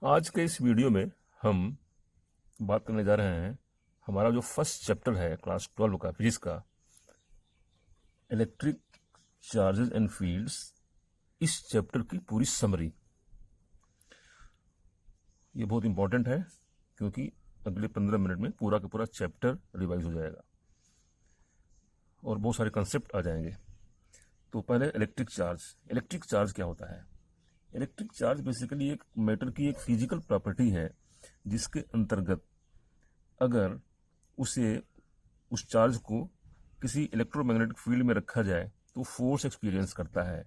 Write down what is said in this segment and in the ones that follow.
आज के इस वीडियो में हम बात करने जा रहे हैं हमारा जो फर्स्ट चैप्टर है क्लास 12 का फिजिक्स का, इलेक्ट्रिक चार्जेस एंड फील्ड्स। इस चैप्टर की पूरी समरी ये बहुत इंपॉर्टेंट है क्योंकि अगले 15 मिनट में पूरा का पूरा चैप्टर रिवाइज हो जाएगा और बहुत सारे कंसेप्ट आ जाएंगे। तो पहले इलेक्ट्रिक चार्ज क्या होता है? इलेक्ट्रिक चार्ज बेसिकली एक मैटर की एक फिजिकल प्रॉपर्टी है जिसके अंतर्गत अगर उस चार्ज को किसी इलेक्ट्रोमैग्नेटिक फील्ड में रखा जाए तो फोर्स एक्सपीरियंस करता है।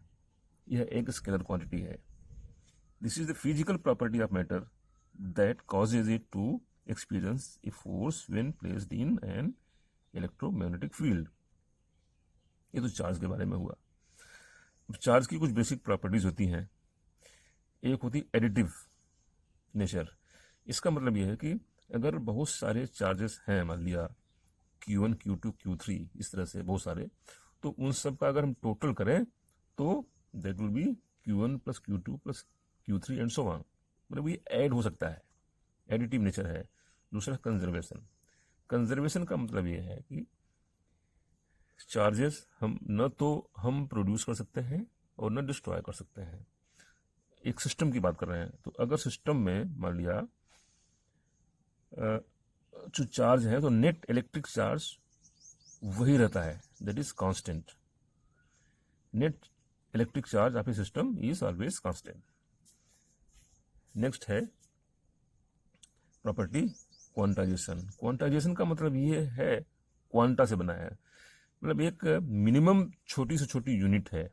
यह एक स्केलर क्वांटिटी है। This is the physical property of matter that causes it to experience a force when placed in an electromagnetic field. ये तो चार्ज के बारे में हुआ। चार्ज की कुछ बेसिक प्रॉपर्टीज होती हैं। एक होती एडिटिव नेचर। इसका मतलब यह है कि अगर बहुत सारे चार्जेस हैं, मान लिया Q1, Q2, Q3, इस तरह से बहुत सारे, तो उन सब का अगर हम टोटल करें तो that will B Q1 plus Q2 plus Q3 and so on. मतलब ये ऐड हो सकता है, एडिटिव नेचर है। दूसरा कंजर्वेशन का मतलब ये है कि चार्जेस न तो हम प्रोड्यूस कर सकते हैं और न डिस्ट्रॉय कर सकते हैं। एक सिस्टम की बात कर रहे हैं, तो अगर सिस्टम में मान लिया जो चार्ज है तो नेट इलेक्ट्रिक चार्ज वही रहता है, that is constant. Net electric charge of A system is always constant. Next है प्रॉपर्टी क्वांटाइजेशन का मतलब ये है, क्वांटा से बना है, मतलब एक मिनिमम छोटी से छोटी यूनिट है,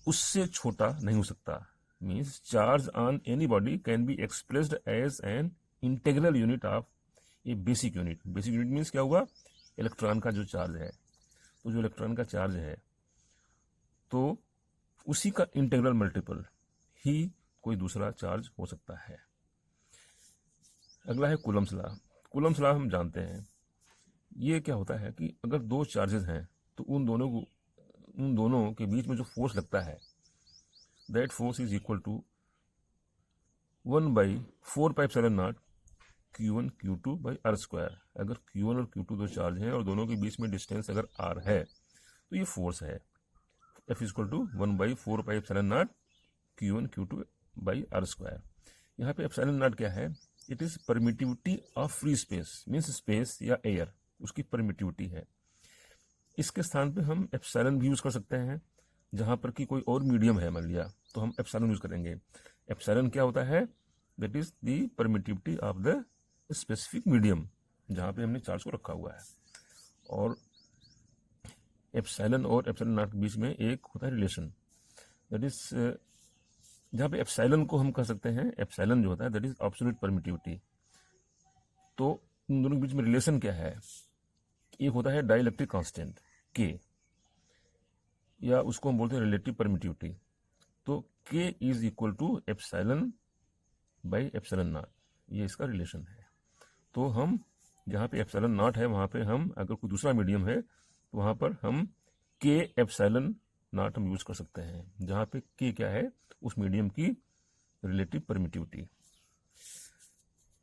उससे छोटा नहीं हो सकता। Means charge on any body can be expressed as an integral unit of a basic unit. Basic unit means क्या हुआ? इलेक्ट्रॉन का जो चार्ज है। तो जो इलेक्ट्रॉन का चार्ज है तो उसी का इंटीग्रल मल्टीपल ही कोई दूसरा चार्ज हो सकता है। अगला है कूलम्स लॉ। कूलम्स लॉ हम जानते हैं। ये क्या होता है कि अगर दो चार्जेस हैं तो उन दोनों के बीच में जो फोर्स लगता है that force is equal to 1/4πε0 Q1 Q2 by r square. अगर Q1 और Q2 दो चार्ज हैं और दोनों के बीच में डिस्टेंस अगर R है तो ये फोर्स है। F is equal to 1/4πε0 Q1 Q2 by r square. यहाँ पे एप्सिलॉन नॉट क्या है? It is permittivity of free space, means space या एयर, उसकी परमिटिविटी है। इसके स्थान पे हम एप्सिलॉन भी यूज कर सकते हैं। जहां पर कि कोई और मीडियम है मान लिया तो हम एप्सिलॉन यूज करेंगे। एप्सिलॉन क्या होता है? That is the permittivity of the specific medium जहां पे हमने चार्ज को रखा हुआ है। और एप्सिलॉन और एप्सिलॉन नॉट के बीच में एक होता है रिलेशन, दैट इज जहां पे एप्सिलॉन को हम कह सकते हैं, एप्सिलॉन जो होता है दैट इज एब्सोल्यूट परमिटिविटी। तो इन दोनों के बीच में रिलेशन क्या है? एक होता है डाइलेक्ट्रिक कांस्टेंट K, या उसको हम बोलते हैं रिलेटिव परमिटिविटी। तो K is equal to epsilon by epsilon naught, ये इसका रिलेशन है। तो हम जहाँ पे एप्सिलॉन नॉट है वहाँ पे हम अगर कोई दूसरा मीडियम है तो वहाँ पर हम K एप्सिलॉन नॉट हम यूज कर सकते हैं, जहाँ पे K क्या है? उस मीडियम की रिलेटिव परमिटिविटी।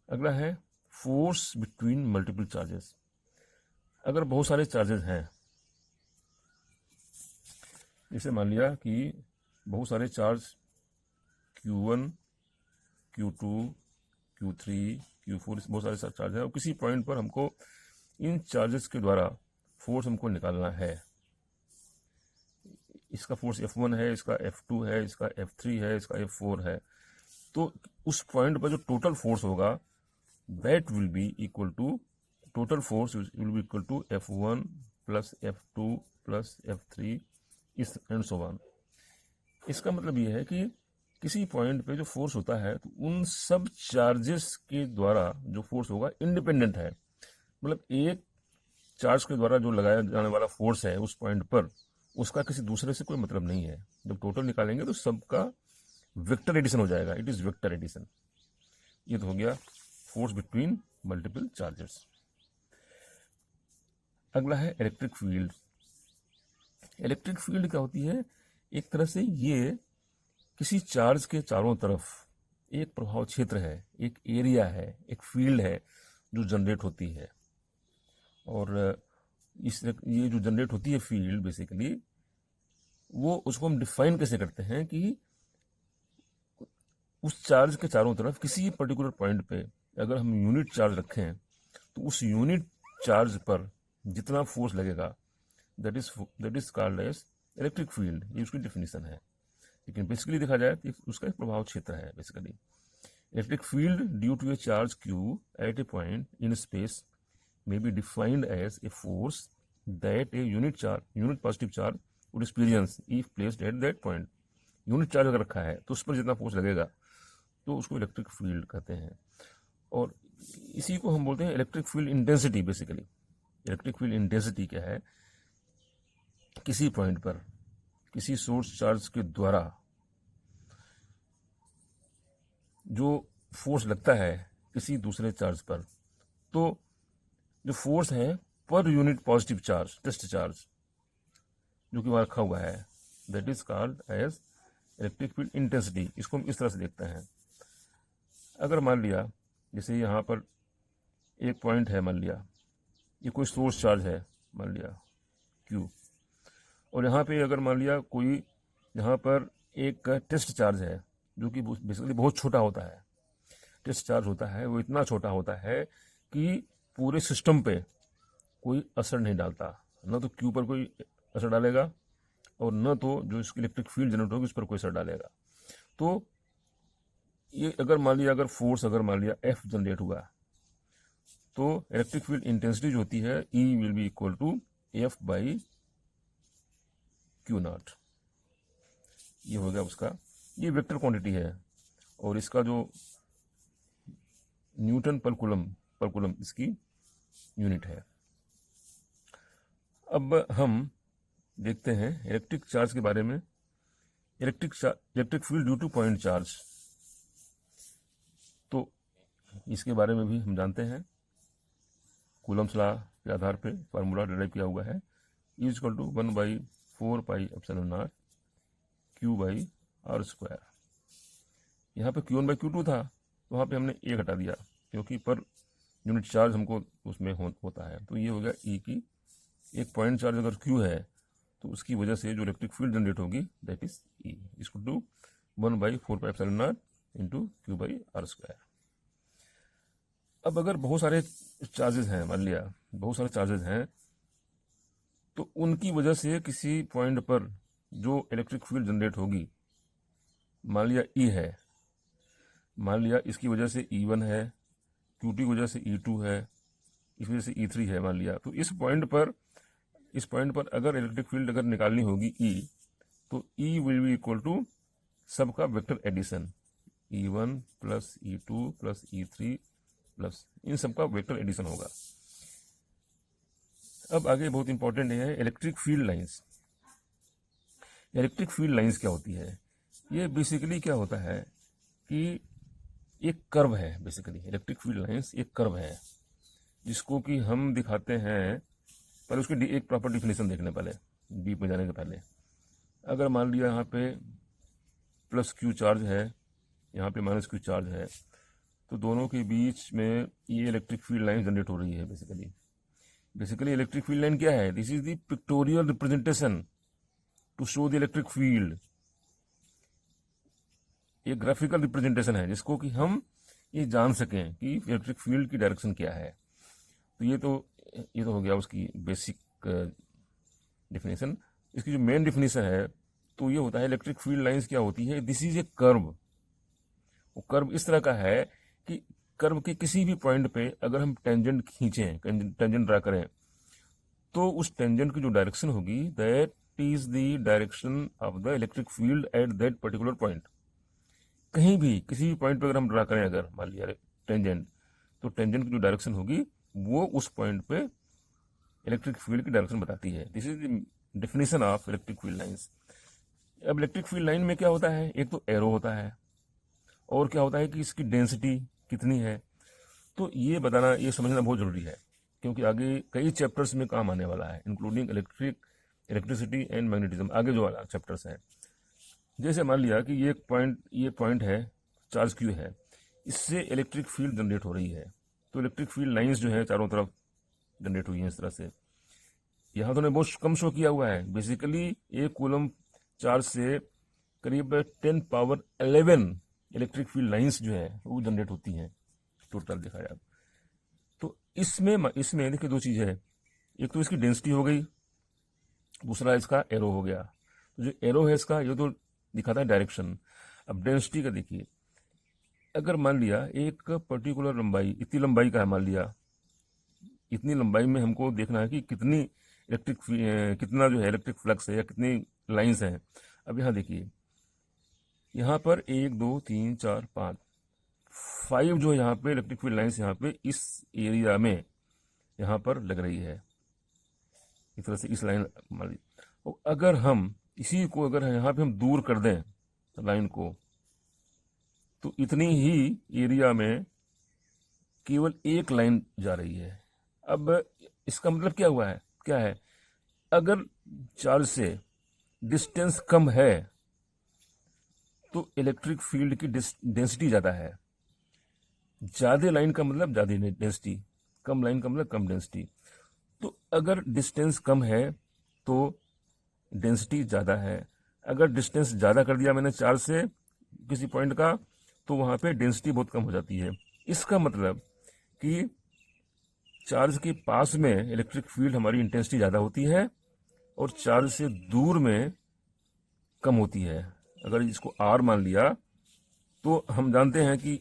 अगला है फोर्स बिटवीन मल्टीपल चार्जेस। अगर बहुत सारे चार्जेस हैं, जैसे मान लिया कि बहुत सारे charge Q1, Q2, Q3, Q4 बहुत सारे चार्ज है और किसी पॉइंट पर हमको इन चार्जेस के द्वारा फोर्स हमको निकालना है। इसका फोर्स F1 है, इसका F2 है, इसका F3 है, इसका F4 है। तो उस पॉइंट पर जो टोटल फोर्स होगा that will be equal to, total force will be equal to F1 plus F2 plus F3 इस एंड सो ऑन। इसका मतलब यह है कि किसी पॉइंट पे जो फोर्स होता है तो उन सब चार्जेस के द्वारा जो फोर्स होगा इंडिपेंडेंट है। मतलब एक चार्ज के द्वारा जो लगाया जाने वाला फोर्स है उस पॉइंट पर, उसका किसी दूसरे से कोई मतलब नहीं है। जब टोटल निकालेंगे तो सबका वेक्टर एडिशन हो जाएगा, इट इज वेक्टर एडिशन। ये तो हो गया फोर्स बिटवीन मल्टीपल चार्जेस। अगला है इलेक्ट्रिक फील्ड। इलेक्ट्रिक फील्ड क्या होती है? एक तरह से ये किसी चार्ज के चारों तरफ एक प्रभाव क्षेत्र है, एक एरिया है, एक फील्ड है जो जनरेट होती है। और ये जो जनरेट होती है फील्ड बेसिकली, वो उसको हम डिफाइन कैसे करते हैं कि उस चार्ज के चारों तरफ किसी पर्टिकुलर पॉइंट पे अगर हम यूनिट चार्ज रखें तो उस यूनिट चार्ज पर जितना फोर्स लगेगा that is called as electric field. ये उसकी डेफिनेशन है। लेकिन बेसिकली देखा जाए तो उसका एक प्रभाव क्षेत्र है basically. Electric field due to a charge q at a point in space may be defined as a force that a unit positive charge would experience if placed at that point। Unit charge अगर रखा है तो उस पर जितना force लगेगा तो उसको इलेक्ट्रिक फील्ड कहते हैं। और इसी को हम बोलते हैं electric field intensity. Basically electric field intensity क्या है? किसी पॉइंट पर किसी सोर्स चार्ज के द्वारा जो फोर्स लगता है किसी दूसरे चार्ज पर, तो जो फोर्स है पर unit positive charge, test charge जो कि वहाँ रखा हुआ है, that is called as electric field intensity. इसको हम इस तरह से देखते हैं। अगर मान लिया जैसे यहाँ पर एक पॉइंट है, मान लिया ये कोई सोर्स चार्ज है, मान लिया Q, और यहाँ पे अगर मान लिया कोई यहाँ पर एक टेस्ट चार्ज है जो कि बेसिकली बहुत छोटा होता है। टेस्ट चार्ज होता है वो इतना छोटा होता है कि पूरे सिस्टम पे कोई असर नहीं डालता, न तो Q पर कोई असर डालेगा और न तो जो इसकी इलेक्ट्रिक फील्ड जनरेट होगी उस पर कोई असर डालेगा। तो ये अगर मान लिया अगर फोर्स अगर मान लिया F जनरेट हुआ तो इलेक्ट्रिक फील्ड इंटेंसिटी जो होती है E will be equal to F by Q naught. ये हो गया उसका, ये वेक्टर क्वांटिटी है और इसका जो न्यूटन पर कूलम इसकी यूनिट है। अब हम देखते हैं इलेक्ट्रिक चार्ज के बारे में। Electric field due two point charge, तो इसके बारे में भी हम जानते हैं। कूलम्स लॉ के आधार पे फार्मूला डिराइव किया हुआ है, E equal to 1/4 pi epsilon naught Q by R square. यहाँ पे Q1/Q2 था तो वहाँ पे हमने A घटा दिया क्योंकि पर यूनिट चार्ज हमको उसमें होता है। तो ये हो गया E की, एक पॉइंट चार्ज अगर Q है तो उसकी वजह से जो इलेक्ट्रिक फील्ड जनरेट होगी that is E equal to 1/4 pi epsilon naught into Q by R square. अब अगर बहुत सारे चार्जेस हैं, मान लिया बहुत सारे चार्जेस हैं, तो उनकी वजह से किसी पॉइंट पर जो इलेक्ट्रिक फील्ड जनरेट होगी, मान लिया E है, मान लिया इसकी वजह से E1 है, Q2 की वजह से E2 है, इस वजह से E3 है मान लिया। तो इस पॉइंट पर अगर इलेक्ट्रिक फील्ड अगर निकालनी होगी E, तो E will be equal to सबका vector addition, E1 plus E2 plus E3 plus इन सबका वेक्टर एडिशन होगा। अब आगे बहुत इंपॉर्टेंट है electric field lines. Electric field lines क्या होती है? ये बेसिकली क्या होता है कि एक कर्व है। बेसिकली इलेक्ट्रिक फील्ड लाइंस एक कर्व है जिसको कि हम दिखाते हैं। पहले उसकी एक प्रॉपर डिफिनेशन देखने, पहले डीप में जाने के पहले। अगर मान लिया यहाँ पे प्लस Q चार्ज है, यहाँ पे माइनस Q चार्ज है, तो दोनों के बीच में ये इलेक्ट्रिक फील्ड लाइन जनरेट हो रही है। बेसिकली इलेक्ट्रिक फील्ड लाइन क्या है? This is the pictorial representation to show the electric field. ये ग्राफिकल रिप्रेजेंटेशन है जिसको कि हम ये जान सकें कि इलेक्ट्रिक फील्ड की डायरेक्शन क्या है। तो ये तो हो गया उसकी बेसिक डेफिनेशन। इसकी जो मेन डेफिनेशन है तो ये होता है इलेक्ट्रिक फील्ड लाइंस क्या होती है? This is a curve. वो कर्व इस तरह का है कि कर्व के किसी भी पॉइंट पे अगर हम टेंजेंट खींचें, टेंजेंट ड्रा करें, तो उस टेंजेंट की जो डायरेक्शन होगी that is the direction of the electric field at that particular point. कहीं भी किसी भी पॉइंट पे अगर हम ड्रा करें, अगर मान लिया टेंजेंट, तो टेंजेंट की जो डायरेक्शन होगी वो उस पॉइंट पे इलेक्ट्रिक फील्ड की डायरेक्शन बताती है। This is the definition of electric field lines. अब इलेक्ट्रिक फील्ड लाइन में क्या होता है? एक तो एरो होता है और क्या होता है कि इसकी डेंसिटी कितनी है। तो ये बताना, ये समझना बहुत जरूरी है क्योंकि आगे कई चैप्टर्स में काम आने वाला है, इंक्लूडिंग इलेक्ट्रिसिटी एंड मैग्नेटिज्म। आगे जो वाला चैप्टर्स हैं, जैसे मान लिया कि ये पॉइंट है चार्ज Q है, इससे इलेक्ट्रिक फील्ड जनरेट हो रही है। तो इलेक्ट्रिक फील्ड लाइंस जो है चारों तरफ जनरेट हुई हैं इस तरह से। यहाँ तो ने बहुत कम शो किया हुआ है। बेसिकली एक कूलम चार्ज से करीब 10 पावर 11 इलेक्ट्रिक फील्ड लाइंस जो है वो जनरेट होती हैं टोटल देखा जाए। तो इसमें देखिए दो चीज़ है, एक तो इसकी डेंसिटी हो गई, दूसरा इसका एरो हो गया। तो जो एरो है इसका ये तो दिखाता है डायरेक्शन। अब डेंसिटी का देखिए, अगर मान लिया एक पर्टिकुलर लंबाई, इतनी लंबाई का है मान लिया, इतनी लंबाई में हमको देखना है कि कितना जो है इलेक्ट्रिक फ्लक्स है या कितनी लाइंस हैं। अब यहाँ देखिए, यहाँ पर 1 2 3 4 5 5 जो है यहाँ पे इलेक्ट्रिक फील्ड लाइंस यहाँ पे इस एरिया में यहाँ पर लग रही है इस तरह से, इस लाइन मान लीजिए। और अगर हम इसी को अगर यहाँ पे हम दूर कर दें लाइन को, तो इतनी ही एरिया में केवल एक लाइन जा रही है। अब इसका मतलब क्या है, अगर चार्ज से डिस्टेंस कम है तो इलेक्ट्रिक फील्ड की डेंसिटी ज़्यादा है। ज़्यादा लाइन का मतलब ज़्यादा डेंसिटी, कम लाइन का मतलब कम डेंसिटी। तो अगर डिस्टेंस कम है तो डेंसिटी ज़्यादा है। अगर डिस्टेंस ज़्यादा कर दिया मैंने चार्ज से किसी पॉइंट का, तो वहाँ पे डेंसिटी बहुत कम हो जाती है। इसका मतलब कि चार्ज के पास में इलेक्ट्रिक फील्ड हमारी इंटेंसिटी ज़्यादा होती है और चार्ज से दूर में कम होती है। अगर इसको R मान लिया तो हम जानते हैं कि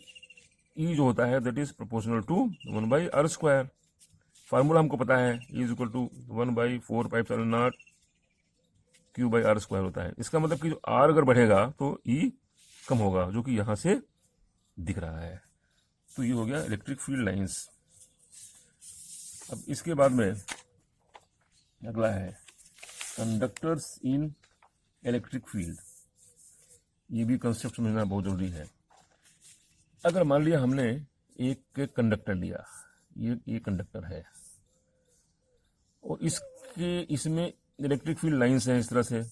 E जो होता है that is proportional to 1/r²। Formula हमको पता है, E is equal to 1/4πε0 Q/r² होता है। इसका मतलब कि जो R अगर बढ़ेगा तो E कम होगा, जो कि यहाँ से दिख रहा है। तो ये हो गया इलेक्ट्रिक फील्ड लाइंस। अब इसके बाद में अगला है कंडक्टर्स इन इलेक्ट्रिक फील्ड। ये भी कंसेप्ट समझना बहुत जरूरी है। अगर मान लिया हमने एक कंडक्टर लिया, ये कंडक्टर है और इसमें इलेक्ट्रिक फील्ड लाइंस हैं इस तरह से,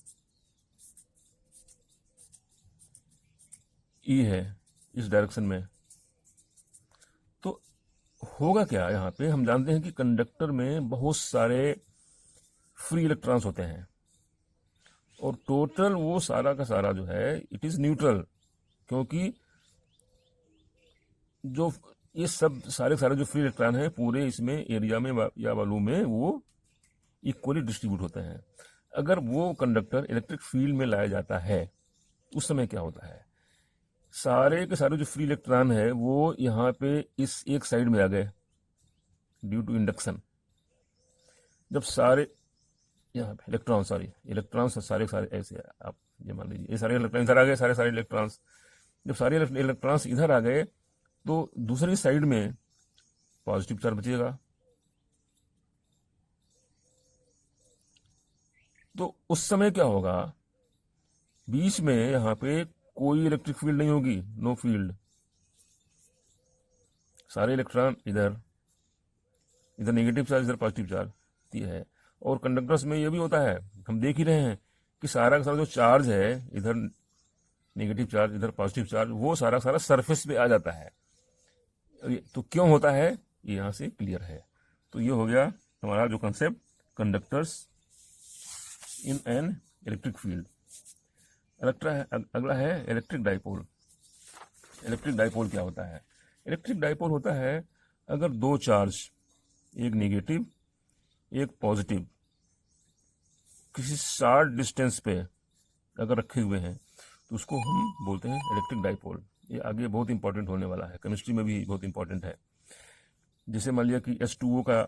ई है इस डायरेक्शन में। तो होगा क्या, यहाँ पे हम जानते हैं कि कंडक्टर में बहुत सारे फ्री इलेक्ट्रॉन्स होते हैं और टोटल वो सारा का सारा जो है इट इज न्यूट्रल, क्योंकि जो ये सब सारे जो फ्री इलेक्ट्रॉन है पूरे इसमें एरिया में या वॉल्यूम में वो इक्वली डिस्ट्रीब्यूट होते हैं। अगर वो कंडक्टर इलेक्ट्रिक फील्ड में लाया जाता है उस समय क्या होता है, सारे के सारे जो फ्री इलेक्ट्रॉन है वो यहाँ पे इस एक साइड में आ गए ड्यू टू इंडक्शन। जब सारे यहाँ पे इलेक्ट्रॉन्स सारे ऐसे आप ये मान लीजिए, ये सारे इलेक्ट्रॉन इधर आ गए, सारे इलेक्ट्रॉन्स। जब सारे इलेक्ट्रॉन्स इधर आ गए तो दूसरी साइड में पॉजिटिव चार्ज बचेगा। तो उस समय क्या होगा, बीच में यहाँ पे कोई इलेक्ट्रिक फील्ड नहीं होगी, नो फील्ड। सारे इलेक्ट्रॉन इधर नेगेटिव चार्ज, इधर पॉजिटिव चार्ज ये है। और कंडक्टर्स में ये भी होता है, हम देख ही रहे हैं कि सारा का सारा जो चार्ज है, इधर नेगेटिव चार्ज इधर पॉजिटिव चार्ज, वो सारा सरफेस पे आ जाता है। तो क्यों होता है ये यहाँ से क्लियर है। तो ये हो गया हमारा जो concept conductors in an electric field. अगला है इलेक्ट्रिक डाइपोल। इलेक्ट्रिक डाइपोल क्या होता है? इलेक्ट्रिक डाइपोल होता है अगर दो चार्ज, एक नेगेटिव एक पॉजिटिव, किसी शार्ट डिस्टेंस पे अगर रखे हुए हैं तो उसको हम बोलते हैं इलेक्ट्रिक डाइपोल। ये आगे बहुत इंपॉर्टेंट होने वाला है, केमिस्ट्री में भी बहुत इंपॉर्टेंट है। जैसे मान लिया कि H2O का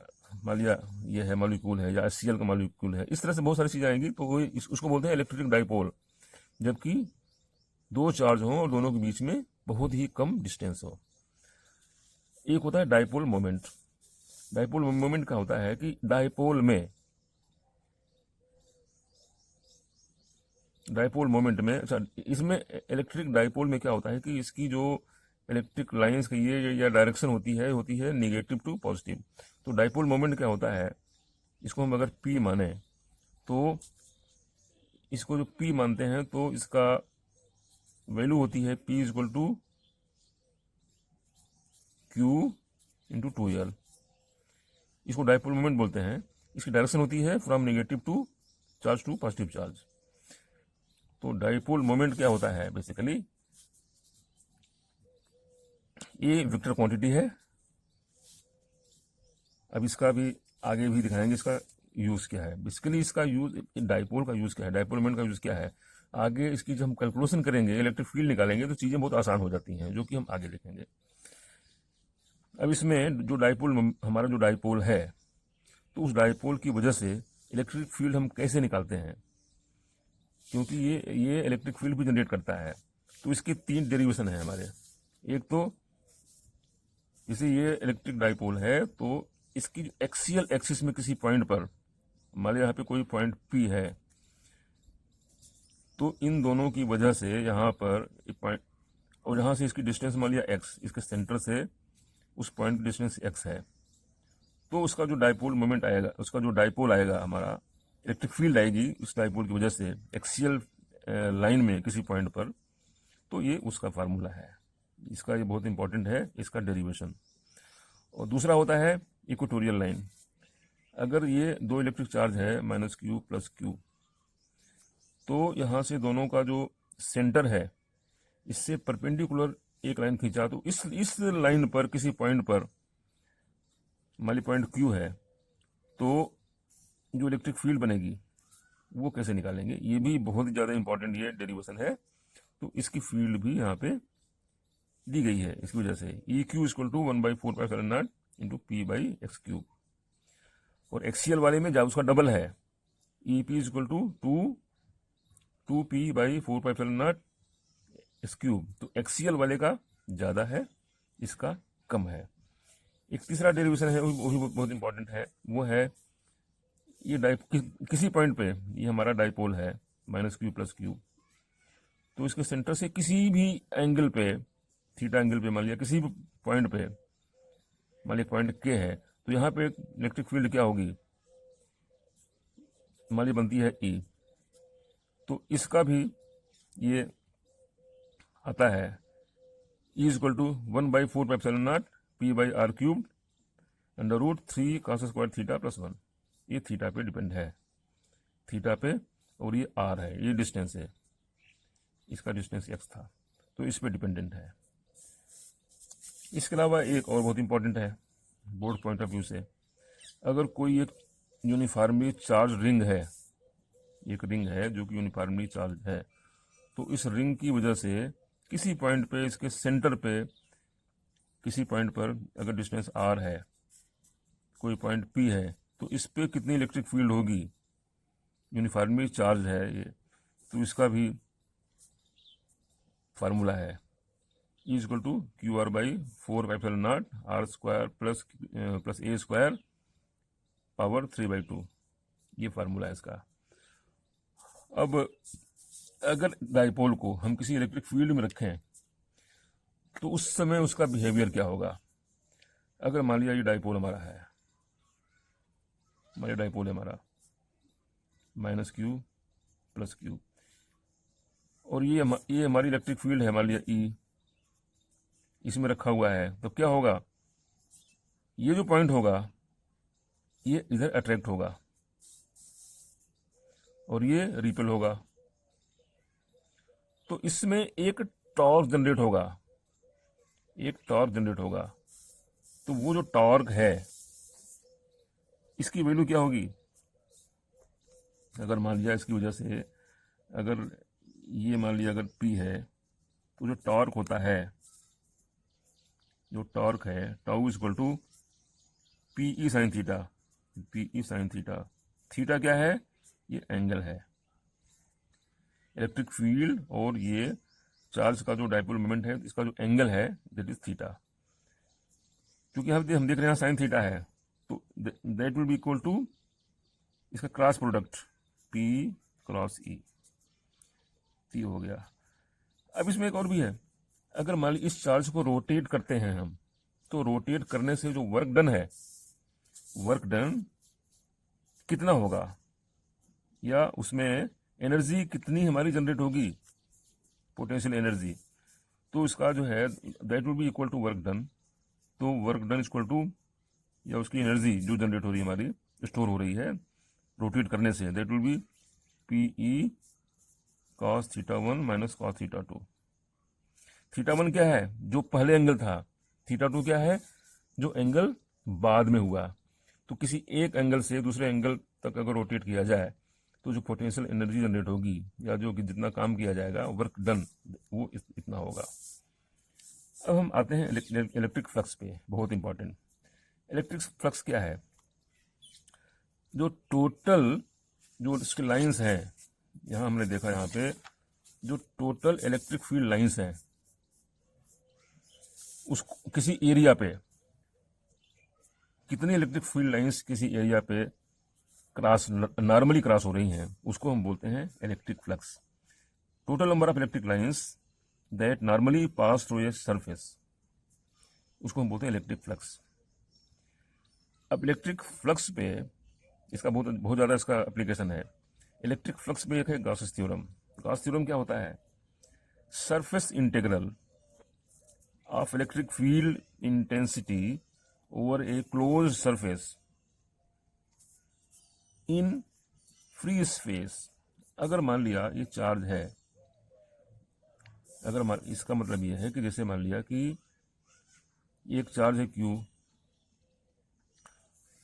मान लिया ये है मॉलिक्यूल है, या HCl का मॉलिक्यूल है, इस तरह से बहुत सारी चीज़ें आएंगी, तो वो उसको बोलते हैं इलेक्ट्रिक डाइपोल। जबकि दो चार्ज हों और दोनों के बीच में बहुत ही कम डिस्टेंस हो। एक होता है डाइपोल मोमेंट। डाइपोल मोमेंट का होता है कि डाइपोल मोमेंट में, अच्छा इसमें इलेक्ट्रिक डाइपोल में क्या होता है कि इसकी जो इलेक्ट्रिक लाइंस की ये या डायरेक्शन होती है नेगेटिव टू पॉजिटिव। तो डाइपोल मोमेंट क्या होता है, इसको हम अगर P माने तो इसको जो P मानते हैं तो इसका वैल्यू होती है P equal to Q into 2L। इसको डाइपोल मोमेंट बोलते हैं। इसकी डायरेक्शन होती है from negative to charge to positive charge. तो डाइपोल मोमेंट क्या होता है, बेसिकली ये वेक्टर क्वांटिटी है। अब इसका भी आगे भी दिखाएंगे इसका यूज क्या है। बेसिकली इसका यूज, डाइपोल का यूज क्या है, डाइपोल मोमेंट का यूज क्या है, आगे इसकी जब हम कैलकुलेशन करेंगे, इलेक्ट्रिक फील्ड निकालेंगे तो चीजें बहुत आसान हो जाती हैं, जो कि हम आगे देखेंगे। अब इसमें जो डाइपोल, हमारा जो डाइपोल है, तो उस डाइपोल की वजह से इलेक्ट्रिक फील्ड हम कैसे निकालते हैं, क्योंकि ये इलेक्ट्रिक फील्ड भी जनरेट करता है। तो इसके 3 डेरिवेशन है हमारे। एक तो जैसे ये इलेक्ट्रिक डाइपोल है, तो इसकी एक्सियल एक्सिस में किसी पॉइंट पर, मान लिया यहाँ पे कोई पॉइंट P है, तो इन दोनों की वजह से यहाँ पर एक पॉइंट, और यहाँ से इसकी डिस्टेंस मान लिया x, इसके सेंटर से उस पॉइंट की डिस्टेंस x है, तो उसका जो डाइपोल मोमेंट आएगा, उसका जो डाइपोल आएगा, हमारा इलेक्ट्रिक फील्ड आएगी उस डाइपोल की वजह से एक्सियल लाइन में किसी पॉइंट पर, तो ये उसका फार्मूला है। इसका ये बहुत इंपॉर्टेंट है, इसका डेरिवेशन। और दूसरा होता है इक्वेटोरियल लाइन। अगर ये 2 इलेक्ट्रिक चार्ज है -Q प्लस Q, तो यहाँ से दोनों का जो सेंटर है, इससे परपेंडिकुलर एक लाइन खींचा, तो इस लाइन पर किसी पॉइंट पर, मान ली पॉइंट Q है, तो जो इलेक्ट्रिक फील्ड बनेगी वो कैसे निकालेंगे, ये भी बहुत ही ज़्यादा इंपॉर्टेंट ये डेरिवेशन है। तो इसकी फील्ड भी यहाँ पे दी गई है इसकी वजह से। EQ equal to 1/4πε0 into P/x³। और एक्सियल वाले में जब उसका डबल है, EP equal to 2P/4πε0 x³। तो एक्सियल वाले का ज़्यादा है, इसका कम है। एक तीसरा डेरिवेशन है, वो भी बहुत इंपॉर्टेंट है, वो है ये किसी पॉइंट पे ये हमारा डाइपोल है -Q प्लस Q, तो इसके सेंटर से किसी भी एंगल पे, थीटा एंगल पे, मान लिया किसी भी पॉइंट पे, मान लिया पॉइंट K है, तो यहाँ पे इलेक्ट्रिक फील्ड क्या होगी, मान लिया बनती है E। तो इसका भी ये आता है E equal to 1/4πε0 P/r³ √3 cos² theta plus 1। ये थीटा पे डिपेंड है, थीटा पे, और ये r है, ये डिस्टेंस है, इसका डिस्टेंस x था, तो इस पे डिपेंडेंट है। इसके अलावा एक और बहुत इंपॉर्टेंट है बोर्ड पॉइंट ऑफ व्यू से। अगर कोई एक यूनिफॉर्मली चार्ज रिंग है, एक रिंग है जो कि यूनिफॉर्मली चार्ज है, तो इस रिंग की वजह से किसी पॉइंट पे, इसके सेंटर पे किसी पॉइंट पर अगर डिस्टेंस r है, कोई पॉइंट P है, तो इस पे कितनी इलेक्ट्रिक फील्ड होगी, यूनिफॉर्मली चार्ज है ये, तो इसका भी फार्मूला है E equal to QR/4πε0 r² plus a² power 3/2। ये फार्मूला है इसका। अब अगर डाइपोल को हम किसी इलेक्ट्रिक फील्ड में रखें, तो उस समय उसका बिहेवियर क्या होगा। अगर मान लिया ये डाइपोल हमारा है, मान लिया डाइपोल है हमारा -Q प्लस Q, और ये हमारी इलेक्ट्रिक फील्ड है, मान लिया E, इसमें रखा हुआ है, तो क्या होगा, ये जो पॉइंट होगा ये इधर अट्रैक्ट होगा और ये रिपेल होगा, तो इसमें एक टॉर्क जनरेट होगा, एक टॉर्क जनरेट होगा। तो वो जो टॉर्क है, इसकी वैल्यू क्या होगी, अगर मान लिया इसकी वजह से, अगर ये मान लिया अगर P है, तो जो टॉर्क होता है, जो टॉर्क है, tau equal to PE sine theta, PE sine theta. Theta क्या है, ये एंगल है, इलेक्ट्रिक फील्ड और ये चार्ज का जो डाइपोल मोमेंट है, इसका जो एंगल है दैट इज थीटा। क्योंकि हम देख रहे हैं साइन थीटा है, तो that will be equal to इसका cross product P cross E, P हो गया। अब इसमें एक और भी है, अगर मान लीजिए इस चार्ज को रोटेट करते हैं हम, तो रोटेट करने से जो वर्क डन है, वर्क डन कितना होगा, या उसमें एनर्जी कितनी हमारी जनरेट होगी, पोटेंशियल एनर्जी, तो इसका जो है that will be equal to work done तो वर्क डन इक्वल टू, या उसकी एनर्जी जो जनरेट हो रही है हमारी, स्टोर हो रही है रोटेट करने से, that will B P E cos theta 1 minus cos theta 2। Theta 1 क्या है, जो पहले एंगल था। थीटा 2 क्या है, जो एंगल बाद में हुआ। तो किसी एक एंगल से दूसरे एंगल तक अगर रोटेट किया जाए तो जो पोटेंशियल एनर्जी जनरेट होगी या जो कि जितना काम किया जाएगा, वर्क डन, वो इतना होगा। अब हम आते हैं इलेक्ट्रिक फ्लक्स पे, बहुत इंपॉर्टेंट। इलेक्ट्रिक फ्लक्स क्या है, जो टोटल जो इसकी लाइंस हैं, यहाँ हमने देखा यहाँ पे जो टोटल इलेक्ट्रिक फील्ड लाइंस हैं, उस किसी एरिया पे कितनी इलेक्ट्रिक फील्ड लाइंस किसी एरिया पे क्रॉस नॉर्मली क्रॉस हो रही हैं, उसको हम बोलते हैं electric flux. Total number of electric lines that normally pass through a surface, उसको हम बोलते हैं इलेक्ट्रिक फ्लक्स। अब इलेक्ट्रिक फ्लक्स पे इसका बहुत ज़्यादा इसका एप्लीकेशन है। इलेक्ट्रिक फ्लक्स में एक है गॉसेस थ्योरम। गॉस थ्योरम क्या होता है, surface integral of electric field intensity over A close surface in free space. अगर मान लिया ये चार्ज है, इसका मतलब ये है कि जैसे मान लिया कि एक चार्ज है Q,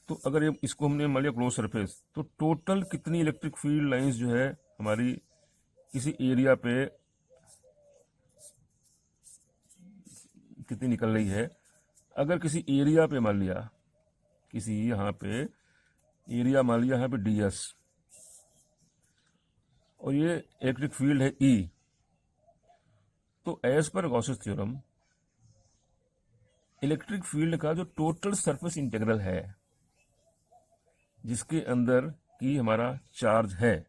तो अगर ये इसको हमने मान लिया क्लोज सरफेस, तो टोटल कितनी इलेक्ट्रिक फील्ड लाइंस जो है हमारी किसी एरिया पे कितनी निकल रही है। अगर किसी एरिया पे मान लिया, किसी यहाँ पे एरिया मान लिया यहाँ पे ds, और ये इलेक्ट्रिक फील्ड है E, तो एज पर गॉसेस थ्योरम इलेक्ट्रिक फील्ड का जो टोटल सरफेस इंटीग्रल है जिसके अंदर की हमारा चार्ज है,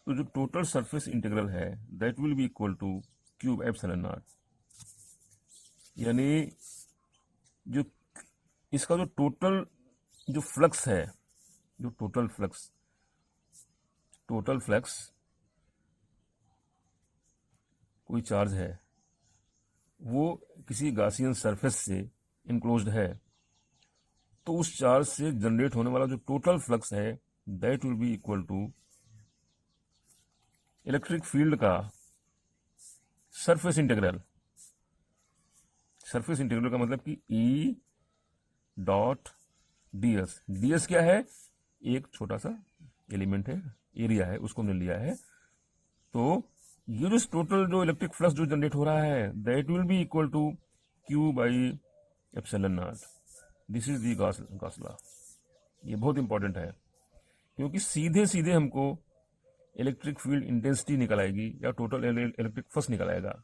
तो जो टोटल सरफेस इंटीग्रल है that will be equal two cube epsilon not. यानी जो इसका जो टोटल जो फ्लक्स है, जो टोटल फ्लक्स कोई चार्ज है वो किसी गॉसियन सरफेस से इनक्लोज्ड है, तो उस चार्ज से जनरेट होने वाला जो टोटल फ्लक्स है that will be equal to electric field का सरफेस इंटीग्रल। सरफेस इंटीग्रल का मतलब कि E डॉट ds। ds क्या है, एक छोटा सा एलिमेंट है, एरिया है, उसको हमने लिया है। तो ये जो टोटल जो इलेक्ट्रिक फ्लक्स जो जनरेट हो रहा है that will be equal to Q by epsilon naught. This is the Gauss law. ये बहुत इंपॉर्टेंट है क्योंकि सीधे सीधे हमको इलेक्ट्रिक फील्ड इंटेंसिटी निकल आएगी या टोटल इलेक्ट्रिक फ्लक्स निकल आएगा।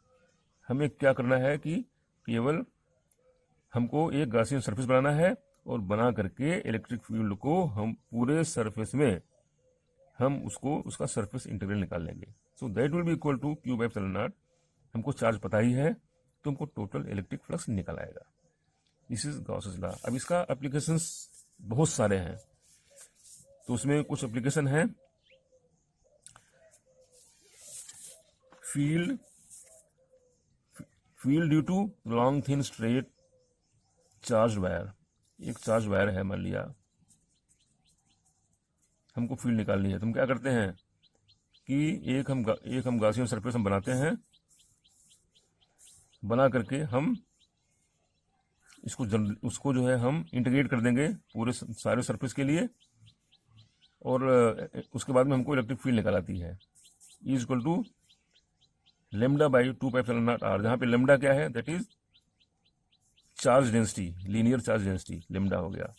हमें क्या करना है कि केवल हमको एक गॉसियन सरफेस बनाना है और बना करके इलेक्ट्रिक फील्ड को हम पूरे सरफेस में हम उसका सरफेस इंटीग्रल निकाल लेंगे। So that will be equal two cube epsilon not. हमको चार्ज पता ही है तो हमको टोटल इलेक्ट्रिक फ्लक्स निकल आएगा। This is Gauss's law. अब इसका एप्लीकेशंस बहुत सारे हैं, तो उसमें कुछ एप्लीकेशन है। Field due to long thin straight charge wire. एक चार्ज वायर है, मान लिया हमको फील्ड निकालनी है, तो हम क्या करते हैं कि एक हम गॉसियन सरफेस हम बनाते हैं, बना करके हम उसको जो है हम इंटीग्रेट कर देंगे पूरे सारे सरफेस के लिए, और उसके बाद में हमको इलेक्ट्रिक फील्ड निकाल आती है। E is equal to lambda by 2 pi epsilon naught r, जहाँ पे लेमडा क्या है, that is charge density, linear charge density, lambda हो गया।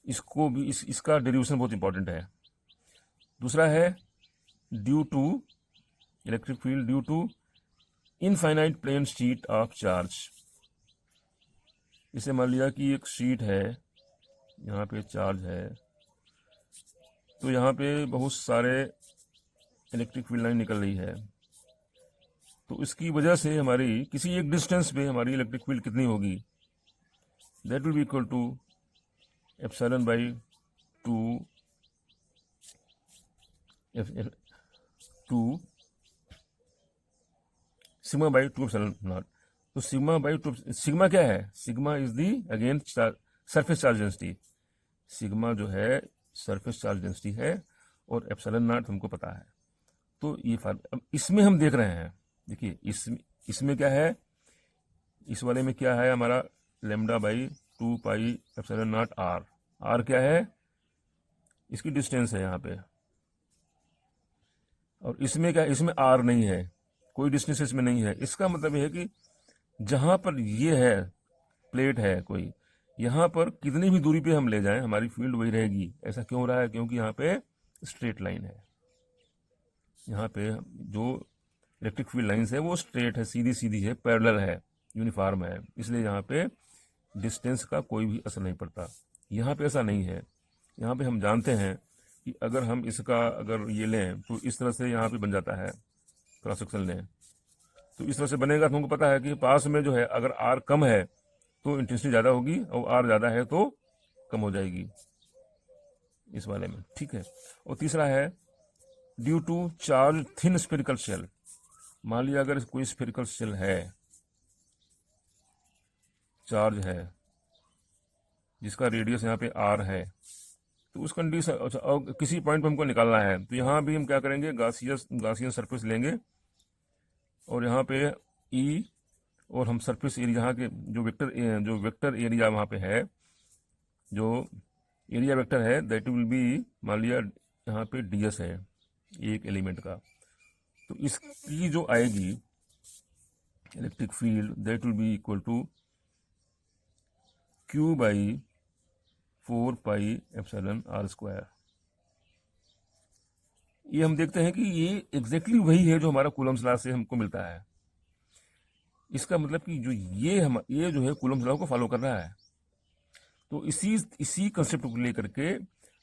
इसको भी इसका डेरिवेशन बहुत इंपॉर्टेंट है। दूसरा है due to electric field due to infinite plane sheet of charge. इसे मान लिया कि एक शीट है, यहाँ पे चार्ज है, तो यहाँ पे बहुत सारे इलेक्ट्रिक फील्ड लाइन निकल रही है, तो इसकी वजह से हमारी किसी एक डिस्टेंस पे हमारी इलेक्ट्रिक फील्ड कितनी होगी, that will be equal to epsilon by 2 sigma by 2 epsilon naught. तो सिग्मा बाई 2, सिग्मा क्या है? Sigma is the again surface charge density. Sigma जो है सरफेस चार्ज डेंसिटी है और एप्सिलॉन नॉट हमको पता है। तो ये अब इसमें हम देख रहे हैं, देखिए इसमें क्या है, इस वाले में क्या है हमारा lambda by 2 pi epsilon naught r. R क्या है? इसकी डिस्टेंस है यहाँ पे। और इसमें क्या, इसमें आर नहीं है, कोई डिस्टेंस इसमें नहीं है। इसका मतलब है कि जहां पर ये है प्लेट है कोई, यहाँ पर कितनी भी दूरी पे हम ले जाएं हमारी फील्ड वही रहेगी। ऐसा क्यों हो रहा है? क्योंकि यहाँ पे स्ट्रेट लाइन है। यहाँ पे जो इलेक्ट्रिक फील्ड लाइन्स है वो स्ट्रेट है, सीधी सीधी है, पैरेलल है, यूनिफॉर्म है, इसलिए यहाँ पे डिस्टेंस का कोई भी असर नहीं पड़ता। यहाँ पे ऐसा नहीं है। यहाँ पे हम जानते हैं कि अगर हम इसका अगर ये लें तो इस तरह से यहाँ पे बन जाता है, क्रॉस सेक्शन लें तो इस तरह से बनेगा। तो हमको पता है कि पास में जो है अगर आर कम है तो इंटेंसिटी ज़्यादा होगी और आर ज़्यादा है तो कम हो जाएगी इस वाले में, ठीक है। और तीसरा है due to charge thin spherical shell. मान लिया अगर कोई स्फेरिकल शेल है, चार्ज है, जिसका रेडियस यहाँ पे आर है, तो उस कंडीशन और किसी पॉइंट पे हमको निकालना है, तो यहाँ भी हम क्या करेंगे, गासियन सरफेस लेंगे और यहाँ पे ई और हम सरफेस एरिया यहाँ के जो वेक्टर एरिया वहाँ पे है, जो एरिया वेक्टर है दैट विल बी, मान लिया यहाँ पे ds है एक एलिमेंट का, तो इसकी जो आएगी electric field that will be equal to q by 4 pi epsilon r square. ये हम देखते हैं कि ये एग्जैक्टली वही है जो हमारा कूलम्स लॉ से हमको मिलता है। इसका मतलब कि जो ये जो है कूलम्स लॉ को फॉलो कर रहा है। तो इसी कंसेप्ट को लेकर के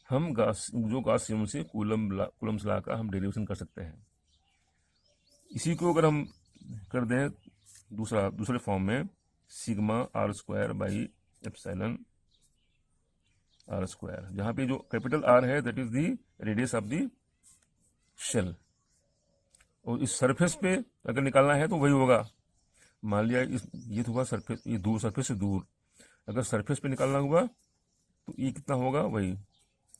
हम गॉसियन से कूलम्स लॉ का हम डेरिवेशन कर सकते हैं। इसी को अगर हम कर दें दूसरे फॉर्म में, sigma r square by epsilon r square, जहां पे जो कैपिटल R है that is the radius of the shell, और इस सरफेस पे अगर निकालना है तो वही होगा। मान लिया ये तो हुआ सरफेस, ये दूर सरफेस से दूर, अगर सरफेस पे निकालना हुआ तो ये कितना होगा, वही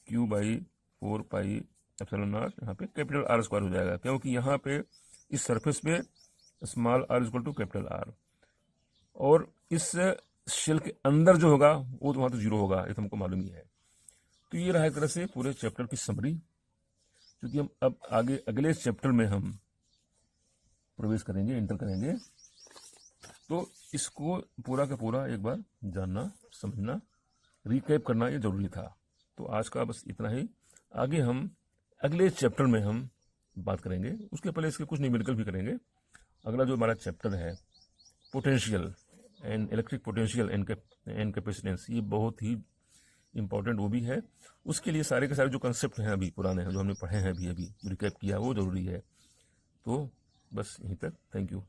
q by 4 pi epsilon not, यहाँ पे कैपिटल R स्क्वायर हो जाएगा, क्योंकि यहाँ पे इस सरफेस पे small r equal to capital R, और इस शेल के अंदर जो होगा वो तो वहाँ तो जीरो होगा, ये तो हमको मालूम ही है। तो ये रहा एक तरह से पूरे चैप्टर की समरी, क्योंकि हम अब आगे अगले चैप्टर में हम प्रवेश करेंगे, एंटर करेंगे, तो इसको पूरा का पूरा एक बार जानना, समझना, रिकैप करना ये जरूरी था। तो आज का बस इतना ही। आगे हम अगले चैप्टर में हम बात करेंगे, उसके पहले इसके कुछ न्यूमेरिकल भी करेंगे। अगला जो हमारा चैप्टर है potential and electric potential and capacitance, ये बहुत ही इंपॉर्टेंट वो भी है। उसके लिए सारे के सारे जो कंसेप्ट हैं अभी पुराने हैं, जो हमने पढ़े हैं अभी रिकैप किया, वो जरूरी है। तो बस यहीं तक, थैंक यू।